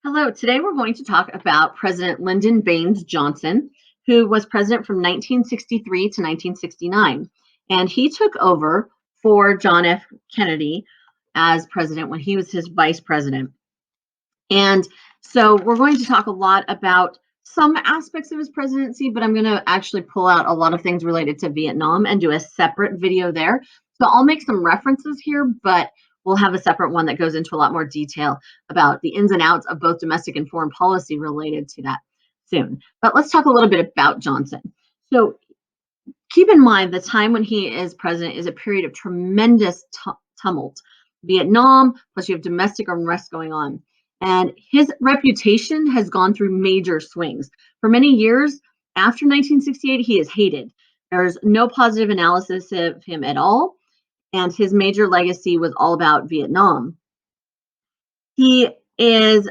Hello, today we're going to talk about President Lyndon Baines Johnson, who was president from 1963 to 1969. And he took over for John F. Kennedy as president when he was his vice president. And so we're going to talk a lot about some aspects of his presidency, but I'm going to actually pull out a lot of things related to Vietnam and do a separate video there. So I'll make some references here, but we'll have a separate one that goes into a lot more detail about the ins and outs of both domestic and foreign policy related to that soon. But let's talk a little bit about Johnson. So keep in mind the time when he is president is a period of tremendous tumult. Vietnam, plus you have domestic unrest going on. And his reputation has gone through major swings. For many years after 1968, he is hated. There's no positive analysis of him at all. And his major legacy was all about Vietnam. He is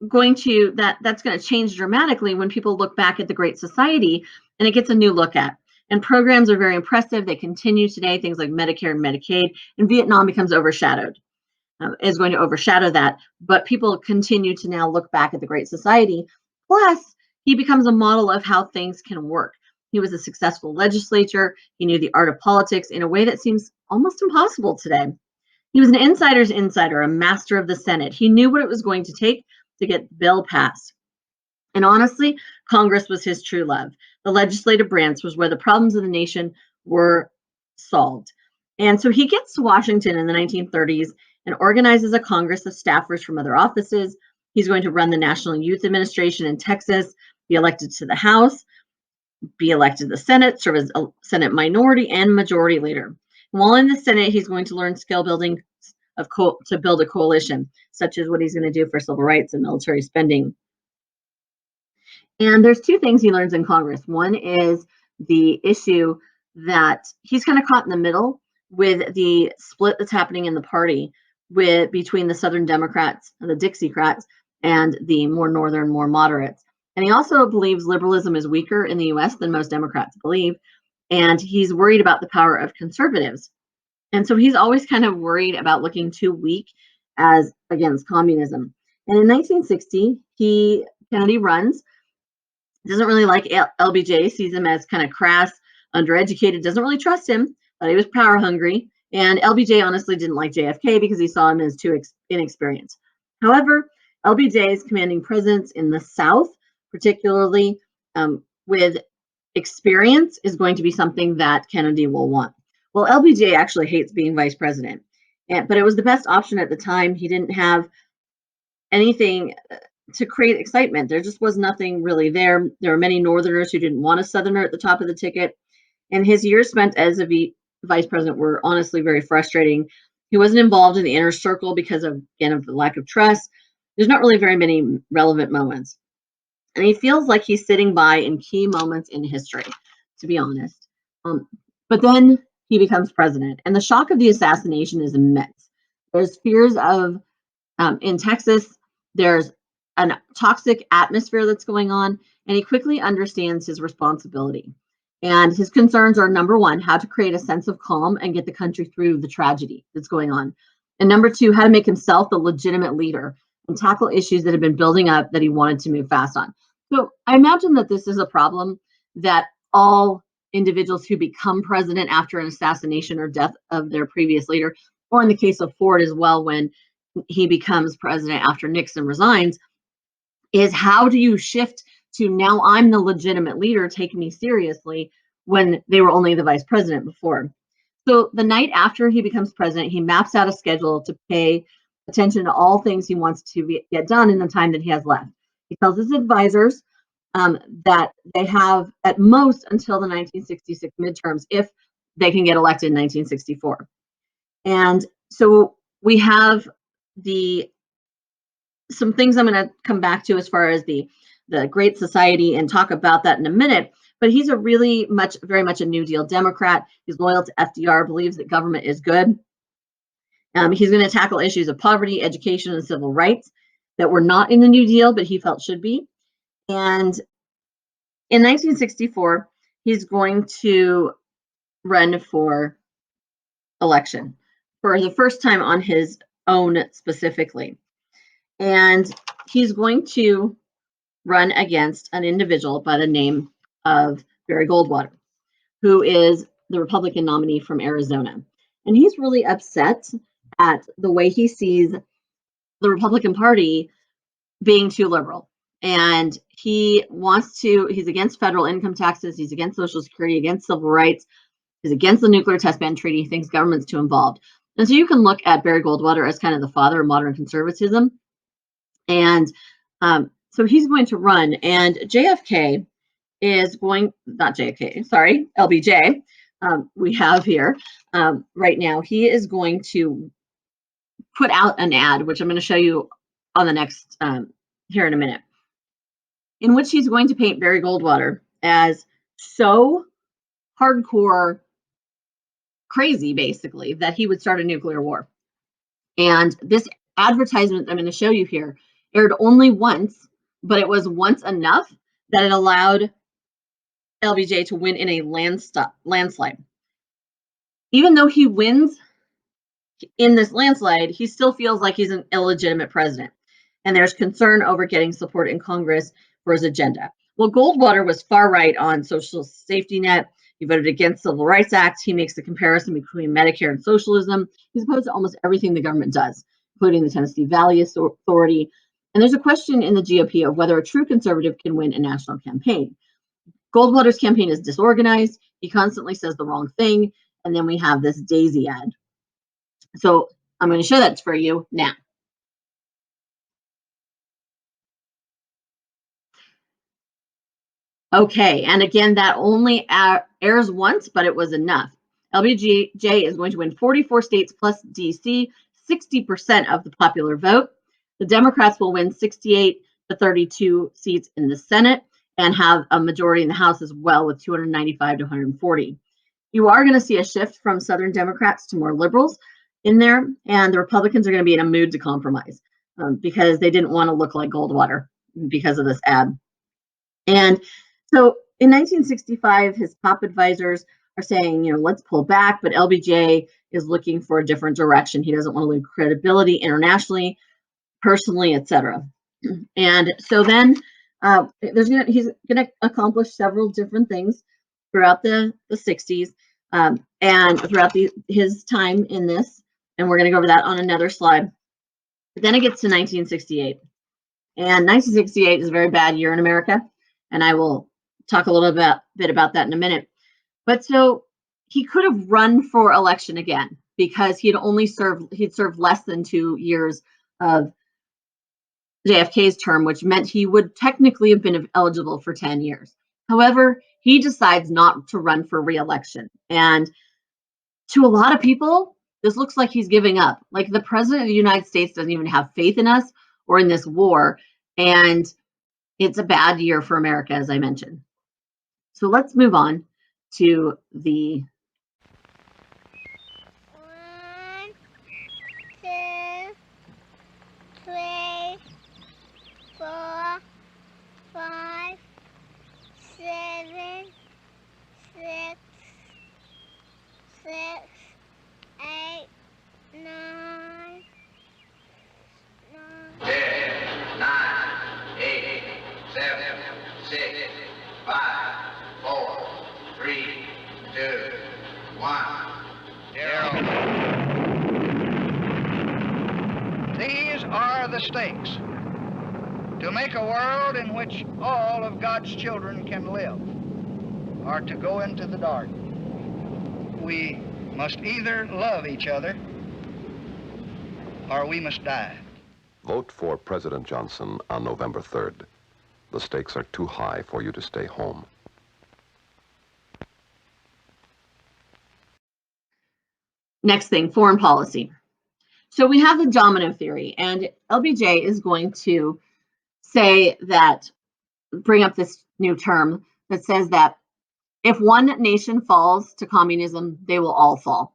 going to, that's going to change dramatically when people look back at the Great Society and it gets a new look at. And programs are very impressive. They continue today, things like Medicare and Medicaid, and Vietnam becomes overshadowed. Is going to overshadow that, but people continue to now look back at the Great Society. Plus, he becomes a model of how things can work. He was a successful legislator. He knew the art of politics in a way that seems almost impossible today. He was an insider's insider, a master of the Senate. He knew what it was going to take to get the bill passed. And honestly, Congress was his true love. The legislative branch was where the problems of the nation were solved. And so he gets to Washington in the 1930s and organizes a Congress of staffers from other offices. He's going to run the National Youth Administration in Texas, be elected to the House, be elected to the Senate, serve as a Senate minority and majority leader. While in the Senate, he's going to learn skill building to build a coalition, such as what he's going to do for civil rights and military spending. And there's two things he learns in Congress. One is the issue that he's kind of caught in the middle with the split that's happening in the party between the Southern Democrats, the Dixiecrats, and the more Northern, more moderates. And he also believes liberalism is weaker in the US than most Democrats believe. And he's worried about the power of conservatives. And so he's always kind of worried about looking too weak as against communism. And in 1960, Kennedy runs, doesn't really like LBJ, sees him as kind of crass, undereducated, doesn't really trust him, but he was power hungry. And LBJ honestly didn't like JFK because he saw him as too inexperienced. However, LBJ's commanding presence in the South, particularly with experience, is going to be something that Kennedy will want. Well, LBJ actually hates being vice president, but it was the best option at the time. He didn't have anything to create excitement. There just was nothing really there. There were many Northerners who didn't want a Southerner at the top of the ticket. And his years spent as a vice president were honestly very frustrating. He wasn't involved in the inner circle because of the lack of trust. There's not really very many relevant moments. And he feels like he's sitting by in key moments in history, to be honest. But then he becomes president, and the shock of the assassination is immense. There's fears of, in Texas, there's a toxic atmosphere that's going on, and he quickly understands his responsibility. And his concerns are, number one, how to create a sense of calm and get the country through the tragedy that's going on. And number two, how to make himself the legitimate leader and tackle issues that have been building up that he wanted to move fast on. So I imagine that this is a problem that all individuals who become president after an assassination or death of their previous leader, or in the case of Ford as well, when he becomes president after Nixon resigns, is how do you shift to now I'm the legitimate leader, take me seriously, when they were only the vice president before. So the night after he becomes president, he maps out a schedule to pay attention to all things he wants to get done in the time that he has left. He tells his advisors that they have at most until the 1966 midterms if they can get elected in 1964. And so we have some things I'm going to come back to as far as the Great Society and talk about that in a minute. But he's a very much a New Deal Democrat. He's loyal to FDR, believes that government is good. He's going to tackle issues of poverty, education, and civil rights that were not in the New Deal, but he felt should be. And in 1964, he's going to run for election for the first time on his own specifically. And he's going to run against an individual by the name of Barry Goldwater, who is the Republican nominee from Arizona. And he's really upset at the way he sees the Republican Party being too liberal. And he's against federal income taxes, he's against Social Security, against civil rights, he's against the nuclear test ban treaty, he thinks government's too involved. And so you can look at Barry Goldwater as kind of the father of modern conservatism. And so he's going to run, and JFK is going, not JFK, sorry, LBJ, we have here right now. He is going to put out an ad, which I'm going to show you on the next, here in a minute, in which he's going to paint Barry Goldwater as so hardcore crazy, basically, that he would start a nuclear war. And this advertisement I'm going to show you here aired only once, but it was once enough that it allowed LBJ to win in a landslide. Even though he wins in this landslide, he still feels like he's an illegitimate president. And there's concern over getting support in Congress for his agenda. Well, Goldwater was far right on social safety net. He voted against Civil Rights Act. He makes the comparison between Medicare and socialism. He's opposed to almost everything the government does, including the Tennessee Valley Authority. And there's a question in the GOP of whether a true conservative can win a national campaign. Goldwater's campaign is disorganized. He constantly says the wrong thing. And then we have this Daisy ad. So I'm going to show that for you now. Okay, and again, that only airs once, but it was enough. LBJ is going to win 44 states plus DC, 60% of the popular vote. The Democrats will win 68 to 32 seats in the Senate and have a majority in the House as well, with 295 to 140. You are going to see a shift from Southern Democrats to more liberals in there, and the Republicans are going to be in a mood to compromise because they didn't want to look like Goldwater because of this ad. And so in 1965, his top advisors are saying, let's pull back, but LBJ is looking for a different direction. He doesn't want to lose credibility internationally, personally, etc. And so then he's going to accomplish several different things throughout the 60s and throughout his time in this. And we're going to go over that on another slide. But then it gets to 1968. And 1968 is a very bad year in America. And I will talk a little bit about that in a minute. But so he could have run for election again because he'd served less than 2 years of JFK's term, which meant he would technically have been eligible for 10 years. However, he decides not to run for re-election. And to a lot of people, this looks like he's giving up. Like the president of the United States doesn't even have faith in us or in this war. And it's a bad year for America, as I mentioned. So let's move on to the 1, 2, 3, 4, 5, 7, 6, 8, 9, 10, 9, 8, 7, 6, 5, 4, 3, 2, 1, 0. These are the stakes to make a world in which all of God's children can live, or to go into the dark. We must either love each other or we must die. Vote for President Johnson on November 3rd. The stakes are too high for you to stay home. next thing, foreign policy. So we have the domino theory, and LBJ is going to say that, bring up this new term that says that if one nation falls to communism, they will all fall.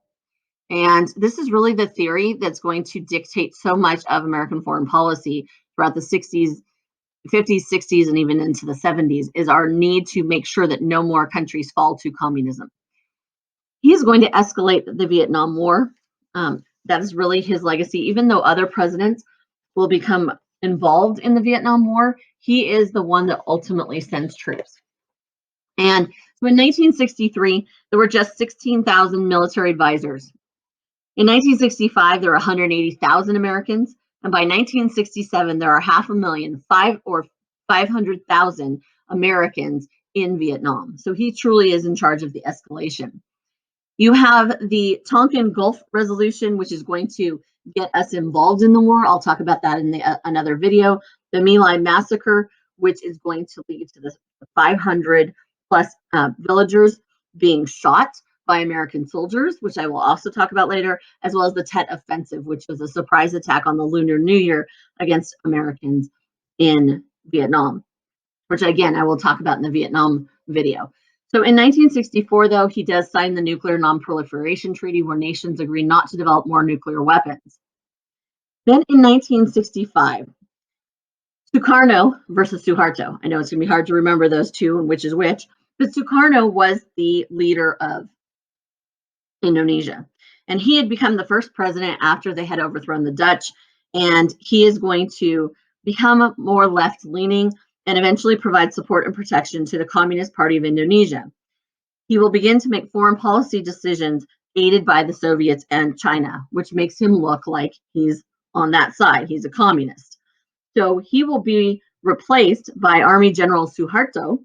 And this is really the theory that's going to dictate so much of American foreign policy throughout the 60s, 50s, 60s, and even into the 70s, is our need to make sure that no more countries fall to communism. He's going to escalate the Vietnam War. That is really his legacy, even though other presidents will become involved in the Vietnam War, he is the one that ultimately sends troops. And so in 1963, there were just 16,000 military advisors. In 1965, there were 180,000 Americans, and by 1967, there are 500,000, 500,000 Americans in Vietnam. So he truly is in charge of the escalation. You have the Tonkin Gulf Resolution, which is going to get us involved in the war. I'll talk about that in another video. The My Lai Massacre, which is going to lead to the 500 plus villagers being shot by American soldiers, which I will also talk about later, as well as the Tet Offensive, which was a surprise attack on the Lunar New Year against Americans in Vietnam, which again, I will talk about in the Vietnam video. So in 1964, though, he does sign the Nuclear Non-Proliferation Treaty, where nations agree not to develop more nuclear weapons. Then in 1965, Sukarno versus Suharto. I know it's going to be hard to remember those two and which is which, but Sukarno was the leader of Indonesia. And he had become the first president after they had overthrown the Dutch. And he is going to become more left-leaning and eventually provide support and protection to the Communist Party of Indonesia. He will begin to make foreign policy decisions aided by the Soviets and China, which makes him look like he's on that side. He's a communist. So he will be replaced by Army General Suharto,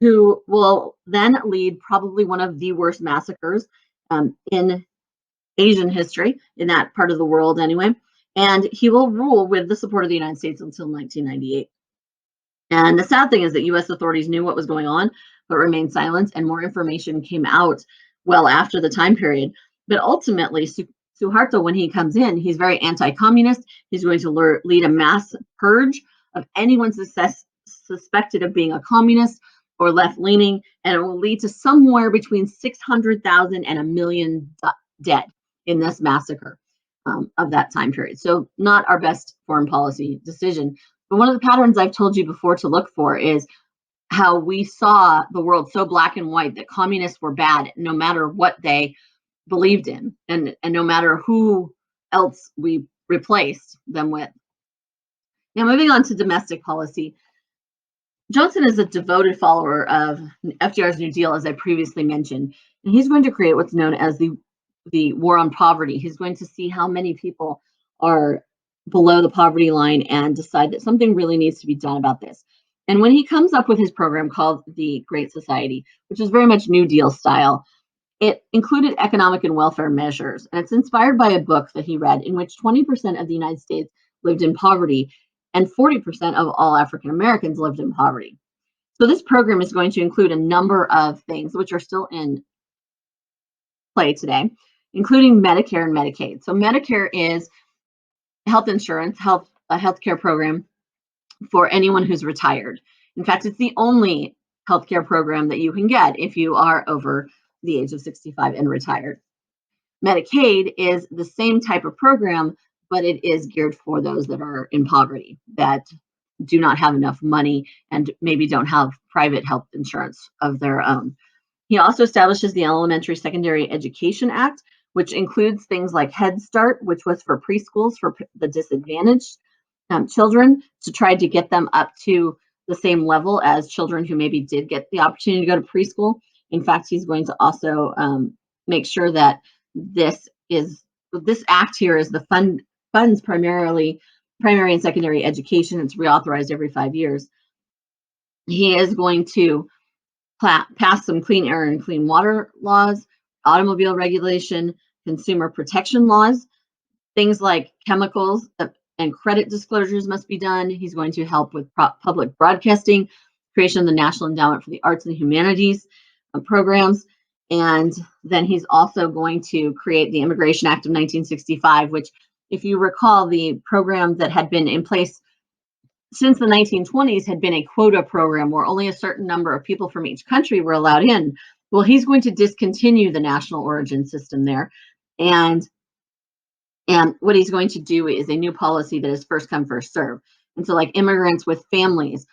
who will then lead probably one of the worst massacres in Asian history, in that part of the world anyway. And he will rule with the support of the United States until 1998. And the sad thing is that U.S. authorities knew what was going on, but remained silent, and more information came out well after the time period. But ultimately, Suharto, when he comes in, he's very anti-communist. He's going to lead a mass purge of anyone suspected of being a communist or left-leaning, and it will lead to somewhere between 600,000 and 1 million dead in this massacre of that time period. So not our best foreign policy decision. But one of the patterns I've told you before to look for is how we saw the world so black and white that communists were bad no matter what they believed in, and no matter who else we replaced them with. Now, moving on to domestic policy. Johnson is a devoted follower of FDR's New Deal, as I previously mentioned, and he's going to create what's known as the war on poverty. He's going to see how many people are below the poverty line and decide that something really needs to be done about this. And when he comes up with his program called the Great Society, which is very much New Deal style, it included economic and welfare measures. And it's inspired by a book that he read in which 20% of the United States lived in poverty and 40% of all African Americans lived in poverty. So this program is going to include a number of things which are still in play today, including Medicare and Medicaid. So Medicare is health insurance, a healthcare program for anyone who's retired. In fact, it's the only healthcare program that you can get if you are over the age of 65 and retired. Medicaid is the same type of program, but it is geared for those that are in poverty, that do not have enough money and maybe don't have private health insurance of their own. He also establishes the Elementary Secondary Education Act, which includes things like Head Start, which was for preschools for the disadvantaged children, to try to get them up to the same level as children who maybe did get the opportunity to go to preschool. In fact, he's going to also make sure that this act here is the funds primarily primary and secondary education. It's reauthorized every 5 years. He is going to pass some clean air and clean water laws, automobile regulation, consumer protection laws, things like chemicals and credit disclosures must be done. He's going to help with public broadcasting, creation of the National Endowment for the Arts and Humanities programs. And then he's also going to create the Immigration Act of 1965, which, if you recall, the program that had been in place since the 1920s had been a quota program where only a certain number of people from each country were allowed in. Well, he's going to discontinue the national origin system there. And what he's going to do is a new policy that is first come, first serve. And so like immigrants with families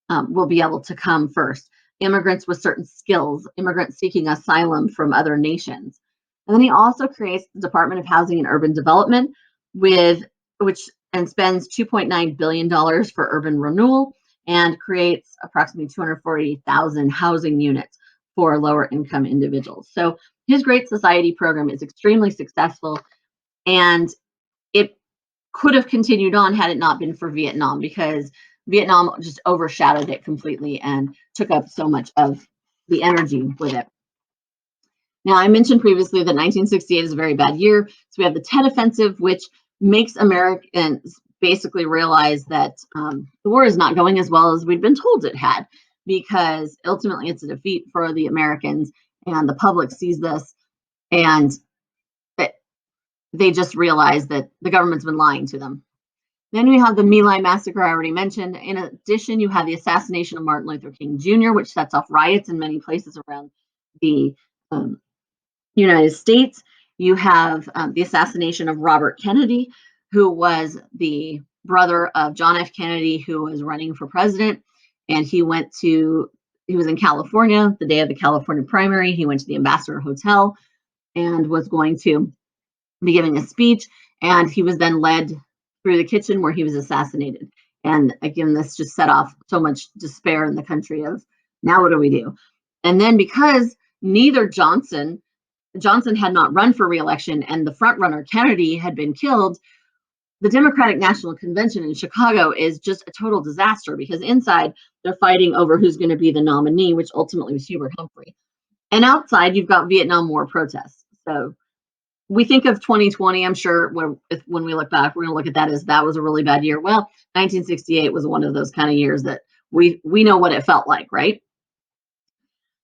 will be able to come first. Immigrants with certain skills, immigrants seeking asylum from other nations. And then he also creates the Department of Housing and Urban Development, which and spends $2.9 billion for urban renewal and creates approximately 240,000 housing units for lower income individuals. So his Great Society program is extremely successful, and it could have continued on had it not been for Vietnam, because Vietnam just overshadowed it completely and took up so much of the energy with it. Now, I mentioned previously that 1968 is a very bad year. So we have the Tet Offensive, which makes Americans basically realize that the war is not going as well as we'd been told it had, because ultimately it's a defeat for the Americans, and the public sees this, and they just realize that the government's been lying to them. Then we have the My Lai massacre I already mentioned. In addition, you have the assassination of Martin Luther King Jr., which sets off riots in many places around the United States. You have the assassination of Robert Kennedy, who was the brother of John F. Kennedy, who was running for president. And he was in California the day of the California primary. He went to the Ambassador Hotel and was going to be giving a speech. And he was then led through the kitchen where he was assassinated. And again, this just set off so much despair in the country of, now what do we do? And then because neither Johnson had not run for re-election and the front runner Kennedy had been killed, the Democratic National Convention in Chicago is just a total disaster, because inside they're fighting over who's going to be the nominee, which ultimately was Hubert Humphrey. And outside you've got Vietnam War protests. So we think of 2020, I'm sure when we look back, we're going to look at that as that was a really bad year. Well, 1968 was one of those kind of years that we know what it felt like, right?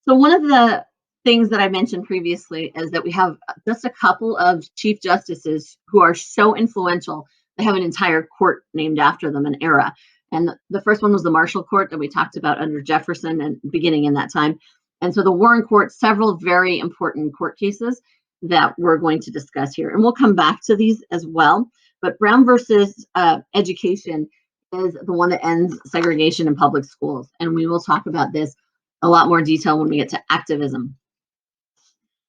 So one of the things that I mentioned previously is that we have just a couple of chief justices who are so influential. They have an entire court named after them, an era. And the first one was the Marshall Court that we talked about under Jefferson and beginning in that time. And so the Warren Court, several very important court cases that we're going to discuss here. And we'll come back to these as well. But Brown versus Education is the one that ends segregation in public schools. And we will talk about this a lot more detail when we get to activism.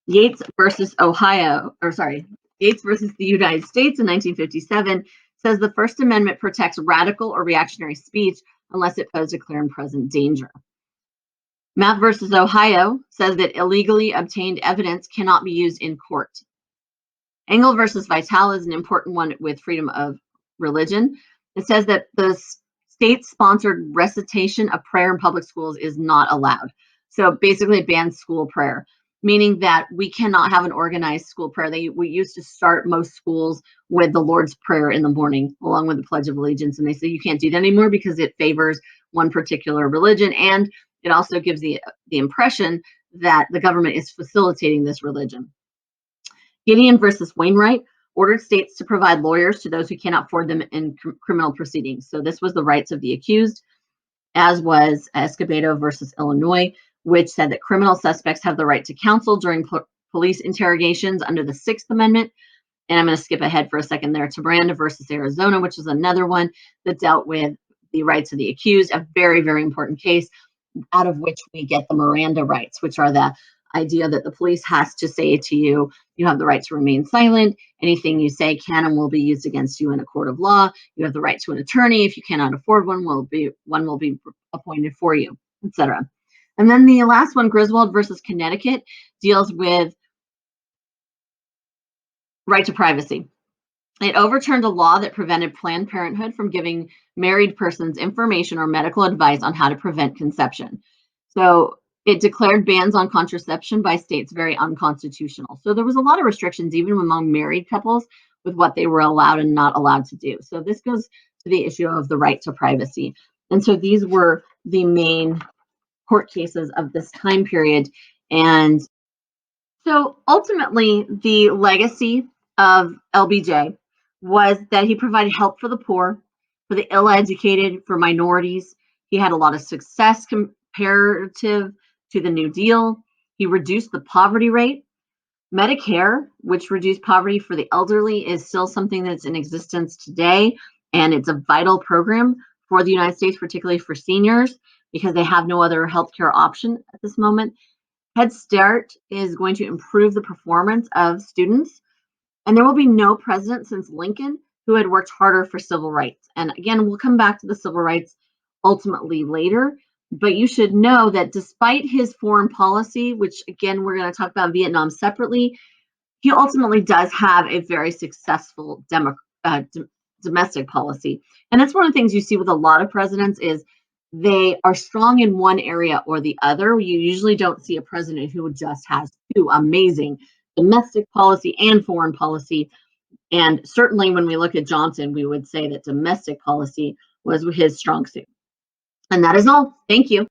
Yates versus Yates versus the United States in 1957 says the First Amendment protects radical or reactionary speech unless it poses a clear and present danger. Mapp versus Ohio says that illegally obtained evidence cannot be used in court. Engel versus Vitale is an important one with freedom of religion. It says that the state-sponsored recitation of prayer in public schools is not allowed. So basically it bans school prayer, meaning that we cannot have an organized school prayer. We used to start most schools with the Lord's Prayer in the morning, along with the Pledge of Allegiance. And they say you can't do that anymore because it favors one particular religion. And it also gives the impression that the government is facilitating this religion. Gideon versus Wainwright ordered states to provide lawyers to those who cannot afford them in criminal proceedings. So this was the rights of the accused, as was Escobedo versus Illinois, which said that criminal suspects have the right to counsel during police interrogations under the Sixth Amendment. And I'm going to skip ahead for a second there to Miranda versus Arizona, which is another one that dealt with the rights of the accused, a very, very important case, out of which we get the Miranda rights, which are the idea that the police has to say to you, you have the right to remain silent. Anything you say can and will be used against you in a court of law. You have the right to an attorney. If you cannot afford one, one will be appointed for you, etc. And then the last one, Griswold versus Connecticut, deals with right to privacy. It overturned a law that prevented Planned Parenthood from giving married persons information or medical advice on how to prevent conception. So it declared bans on contraception by states very unconstitutional. So there was a lot of restrictions, even among married couples, with what they were allowed and not allowed to do. So this goes to the issue of the right to privacy. And so these were the main court cases of this time period. And so ultimately, the legacy of LBJ was that he provided help for the poor, for the ill-educated, for minorities. He had a lot of success comparative to the New Deal. He reduced the poverty rate. Medicare, which reduced poverty for the elderly, is still something that's in existence today, and it's a vital program for the United States, particularly for seniors, because they have no other healthcare option at this moment. Head Start is going to improve the performance of students, and there will be no president since Lincoln who had worked harder for civil rights. And again, we'll come back to the civil rights ultimately later, but you should know that despite his foreign policy, which again, we're going to talk about Vietnam separately, he ultimately does have a very successful domestic policy. And that's one of the things you see with a lot of presidents is they are strong in one area or the other. You usually don't see a president who just has two amazing domestic policy and foreign policy. And certainly when we look at Johnson, we would say that domestic policy was his strong suit. And that is all. Thank you.